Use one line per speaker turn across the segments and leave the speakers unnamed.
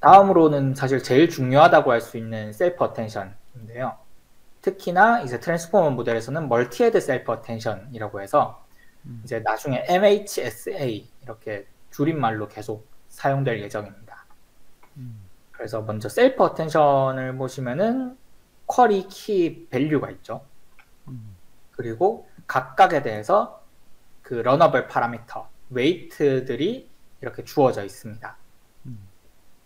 다음으로는 사실 제일 중요하다고 할 수 있는 셀프 어텐션인데요. 특히나 이제 트랜스포머 모델에서는 멀티 헤드 셀프 어텐션이라고 해서 이제 나중에 MHSA 이렇게 줄임말로 계속 사용될 예정입니다. 그래서 먼저 셀프 어텐션을 보시면은 쿼리, 키, 밸류가 있죠. 그리고 각각에 대해서 그 러너블 파라미터, 웨이트들이 이렇게 주어져 있습니다.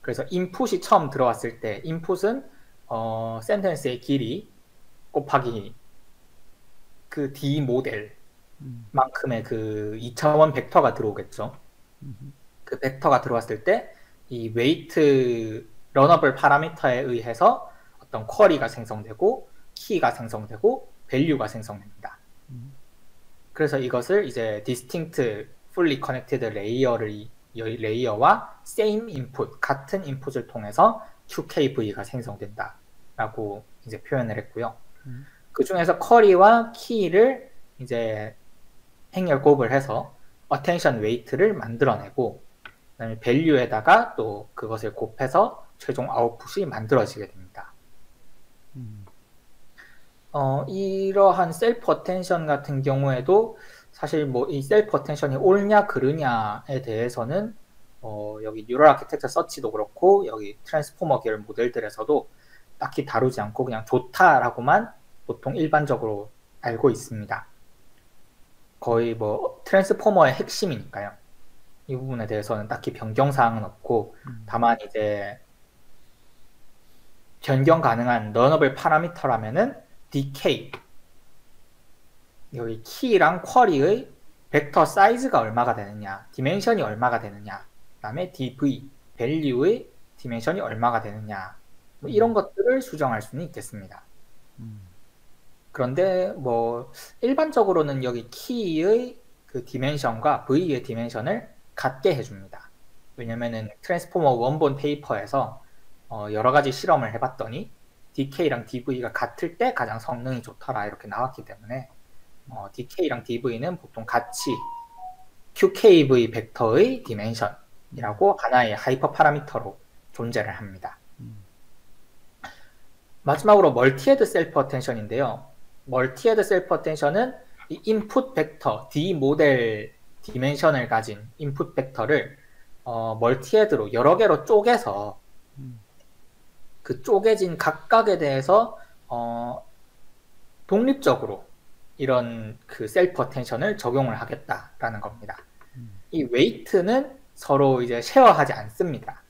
그래서 인풋이 처음 들어왔을 때 인풋은 센텐스의 길이 곱하기 그 D 모델만큼의 그 2차원 벡터가 들어오겠죠. 그 벡터가 들어왔을 때 이 웨이트 러너블 파라미터에 의해서 어떤 쿼리가 생성되고 키가 생성되고 밸류가 생성됩니다. 그래서 이것을 이제 distinct fully connected 레이어와 same input, 같은 인풋을 통해서 QKV가 생성된다라고 이제 표현을 했고요. 그 중에서 쿼리와 키를 이제 행렬 곱을 해서 attention weight를 만들어내고, 그다음에 value에다가 또 그것을 곱해서 최종 아웃풋이 만들어지게 됩니다. 이러한 셀프 어텐션 같은 경우에도 사실 뭐 이 셀프 어텐션이 옳냐 그르냐에 대해서는 여기 뉴럴 아키텍처 서치도 그렇고 여기 트랜스포머 계열 모델들에서도 딱히 다루지 않고 그냥 좋다라고만 보통 일반적으로 알고 있습니다. 거의 뭐 트랜스포머의 핵심이니까요. 이 부분에 대해서는 딱히 변경사항은 없고 다만 이제 변경 가능한 러너블 파라미터라면은 DK, 여기 키랑 쿼리의 벡터 사이즈가 얼마가 되느냐, 디멘션이 얼마가 되느냐, 그 다음에 DV, 밸류의 디멘션이 얼마가 되느냐, 뭐 이런 것들을 수정할 수는 있겠습니다. 그런데 뭐 일반적으로는 여기 키의 그 디멘션과 V의 디멘션을 같게 해줍니다. 왜냐면은 트랜스포머 원본 페이퍼에서 여러 가지 실험을 해봤더니 DK랑 DV가 같을 때 가장 성능이 좋더라 이렇게 나왔기 때문에 DK랑 DV는 보통 같이 QKV 벡터의 디멘션이라고 하나의 하이퍼 파라미터로 존재를 합니다. 마지막으로 멀티헤드 셀프 어텐션인데요. 멀티헤드 셀프 어텐션은 이 인풋 벡터 D 모델 디멘션을 가진 인풋 벡터를 멀티헤드로 여러 개로 쪼개서 그 쪼개진 각각에 대해서 독립적으로 이런 그 셀프 어텐션을 적용을 하겠다라는 겁니다. 이 웨이트는 서로 이제 쉐어하지 않습니다.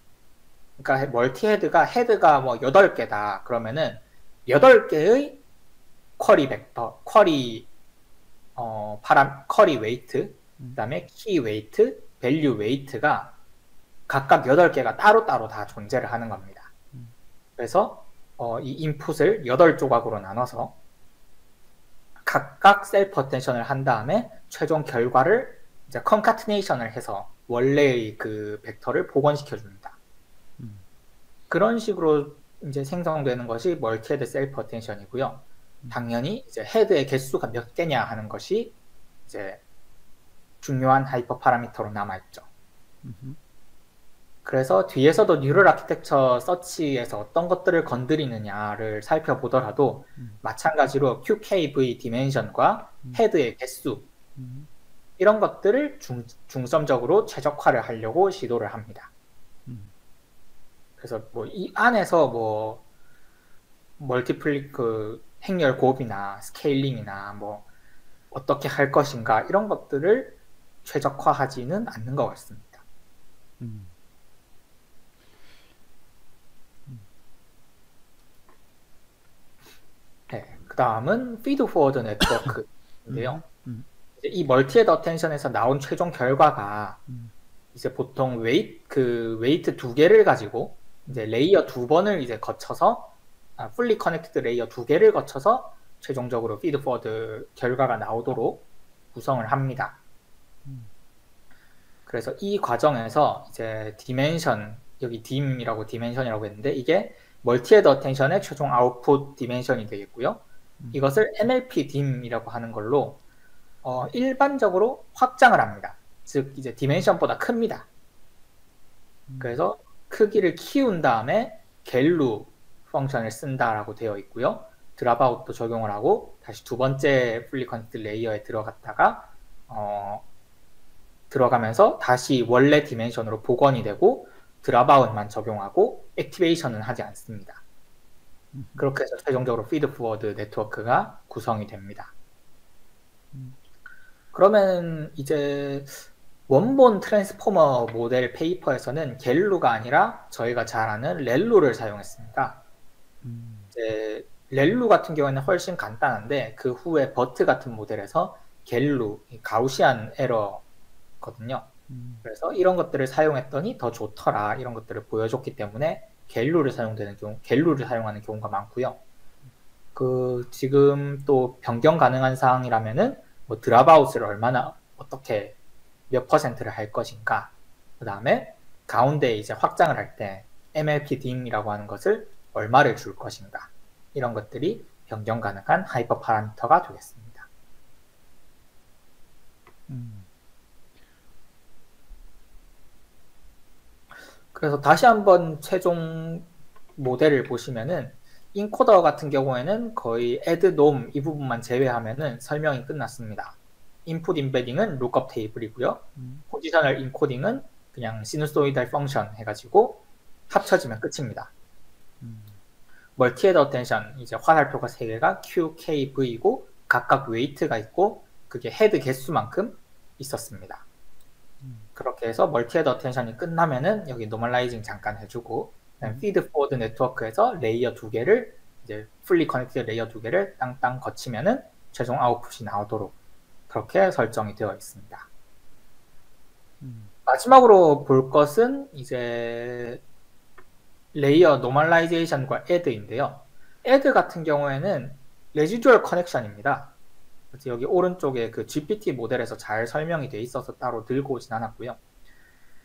그러니까 멀티헤드가 헤드가 뭐 8개다 그러면은 8개의 쿼리 벡터, 쿼리 웨이트, 그다음에 키 웨이트, 밸류 웨이트가 각각 8개가 따로따로 다 존재를 하는 겁니다. 그래서 이 인풋을 8조각으로 나눠서 각각 셀프 어텐션을 한 다음에 최종 결과를 이제 컨카트네이션을 해서 원래의 그 벡터를 복원시켜 줍니다. 그런 식으로 이제 생성되는 것이 멀티헤드 셀프 어텐션이고요. 당연히 이제 헤드의 개수가 몇 개냐 하는 것이 이제 중요한 하이퍼 파라미터로 남아있죠. 그래서 뒤에서도 뉴럴 아키텍처 서치에서 어떤 것들을 건드리느냐를 살펴보더라도 마찬가지로 QKV 디멘션과 헤드의 개수 이런 것들을 중점적으로 최적화를 하려고 시도를 합니다. 그래서 뭐 이 안에서 뭐 그 행렬 곱이나 스케일링이나 뭐 어떻게 할 것인가 이런 것들을 최적화하지는 않는 것 같습니다. 네, 그 다음은 feed forward 네트워크인데요. 이 멀티헤드 어텐션에서 나온 최종 결과가 이제 보통 웨이트 2개를 가지고 이제 레이어 2번을 이제 거쳐서 fully connected 레이어 2개를 거쳐서 최종적으로 feed forward 결과가 나오도록 구성을 합니다. 그래서 이 과정에서 이제 디멘션, 여기 dim이라고 디멘션이라고 했는데 이게 멀티헤드 어텐션의 최종 아웃풋 디멘션이 되겠고요. 이것을 NLP dim이라고 하는 걸로 일반적으로 확장을 합니다. 즉 이제 디멘션보다 큽니다. 그래서 크기를 키운 다음에 갤루 펑션을 쓴다라고 되어 있고요. 드랍아웃도 적용을 하고 다시 두 번째 풀리 커넥트 레이어에 들어갔다가 들어가면서 다시 원래 디멘션으로 복원이 되고 드랍아웃만 적용하고 액티베이션은 하지 않습니다. 그렇게 해서 최종적으로 피드 포워드 네트워크가 구성이 됩니다. 그러면 이제 원본 트랜스포머 모델 페이퍼에서는 갤루가 아니라 저희가 잘 아는 렐루를 사용했습니다. 이제 렐루 같은 경우에는 훨씬 간단한데 그 후에 버트 같은 모델에서 갤루, 가우시안 에러거든요. 그래서 이런 것들을 사용했더니 더 좋더라 이런 것들을 보여줬기 때문에 갤루를 사용하는 경우가 많고요. 그 지금 또 변경 가능한 사항이라면은 뭐 드랍아웃을 얼마나 어떻게 몇 퍼센트를 할 것인가, 그 다음에 가운데 이제 확장을 할 때 MLP 딩이라고 하는 것을 얼마를 줄 것인가, 이런 것들이 변경 가능한 하이퍼 파라미터가 되겠습니다. 그래서 다시 한번 최종 모델을 보시면은 인코더 같은 경우에는 거의 add, nom 이 부분만 제외하면은 설명이 끝났습니다. 인풋 인베딩은 lookup 테이블이고요. 포지셔널 인코딩은 그냥 시누소이달 펑션 해가지고 합쳐지면 끝입니다. 멀티헤드 어텐션, 이제 화살표가 3개가 Q, K, V이고 각각 웨이트가 있고 그게 헤드 개수만큼 있었습니다. 그렇게 해서 멀티헤드 어텐션이 끝나면은 여기 노멀라이징 잠깐 해주고 피드 포워드 네트워크에서 레이어 2개를 이제 풀리 커넥티드 레이어 2개를 땅땅 거치면은 최종 아웃풋이 나오도록 그렇게 설정이 되어 있습니다. 마지막으로 볼 것은 이제 레이어 노멀라이제이션과 add인데요. add 같은 경우에는 레지듀얼 커넥션입니다. 그래서 여기 오른쪽에 그 GPT 모델에서 잘 설명이 돼 있어서 따로 들고 오진 않았고요.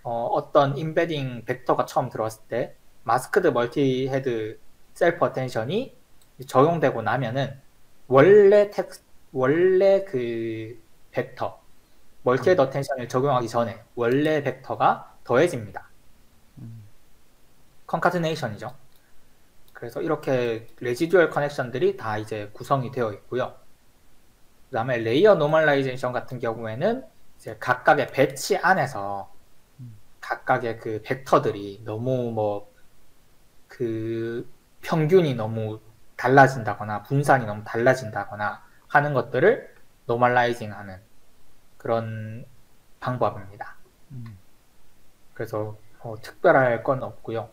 어떤 임베딩 벡터가 처음 들어왔을 때 마스크드 멀티헤드 셀프 어텐션이 적용되고 나면은 원래 그 벡터 멀티헤드 어텐션을 적용하기 전에 원래 벡터가 더해집니다. 컨카트네이션이죠. 그래서 이렇게 레지듀얼 커넥션들이 다 이제 구성이 되어 있고요. 그 다음에 레이어 노멀라이제이션 같은 경우에는 이제 각각의 배치 안에서 각각의 그 벡터들이 너무 뭐 그 평균이 너무 달라진다거나 분산이 너무 달라진다거나 하는 것들을 노멀라이징 하는 그런 방법입니다. 그래서 특별할 건 없고요.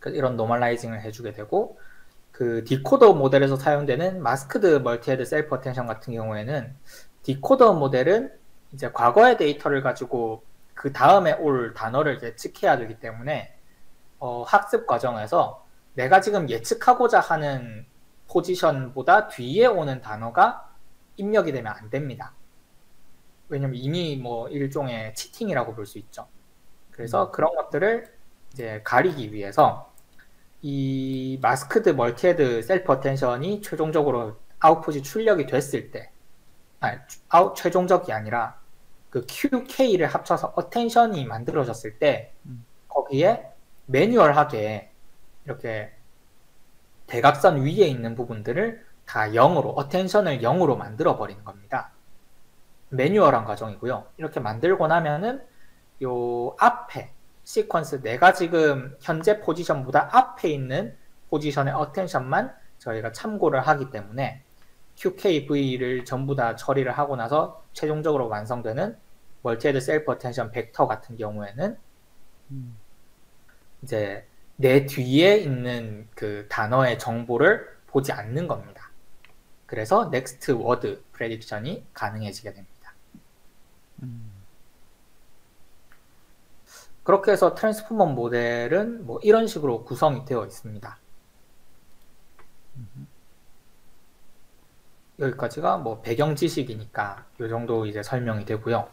이런 노멀라이징을 해주게 되고, 그 디코더 모델에서 사용되는 마스크드 멀티헤드 셀프 어텐션 같은 경우에는 디코더 모델은 이제 과거의 데이터를 가지고 그 다음에 올 단어를 예측해야 되기 때문에 학습 과정에서 내가 지금 예측하고자 하는 포지션보다 뒤에 오는 단어가 입력이 되면 안 됩니다. 왜냐면 이미 뭐 일종의 치팅이라고 볼 수 있죠. 그래서 그런 것들을 이제 가리기 위해서 이 마스크드 멀티헤드 셀프 어텐션이 최종적으로 아웃풋이 출력이 됐을 때, 최종적이 아니라 그 QK를 합쳐서 어텐션이 만들어졌을 때 거기에 매뉴얼하게 이렇게 대각선 위에 있는 부분들을 다 0으로, 어텐션을 0으로 만들어 버리는 겁니다. 매뉴얼한 과정이고요. 이렇게 만들고 나면은 요 앞에 시퀀스, 내가 지금 현재 포지션보다 앞에 있는 포지션의 어텐션만 저희가 참고를 하기 때문에 QKV를 전부 다 처리를 하고 나서 최종적으로 완성되는 멀티헤드 셀프 어텐션 벡터 같은 경우에는 이제 내 뒤에 있는 그 단어의 정보를 보지 않는 겁니다. 그래서 next word prediction이 가능해지게 됩니다. 그렇게 해서 트랜스포머 모델은 뭐 이런 식으로 구성이 되어 있습니다. 여기까지가 뭐 배경 지식이니까 이 정도 이제 설명이 되고요.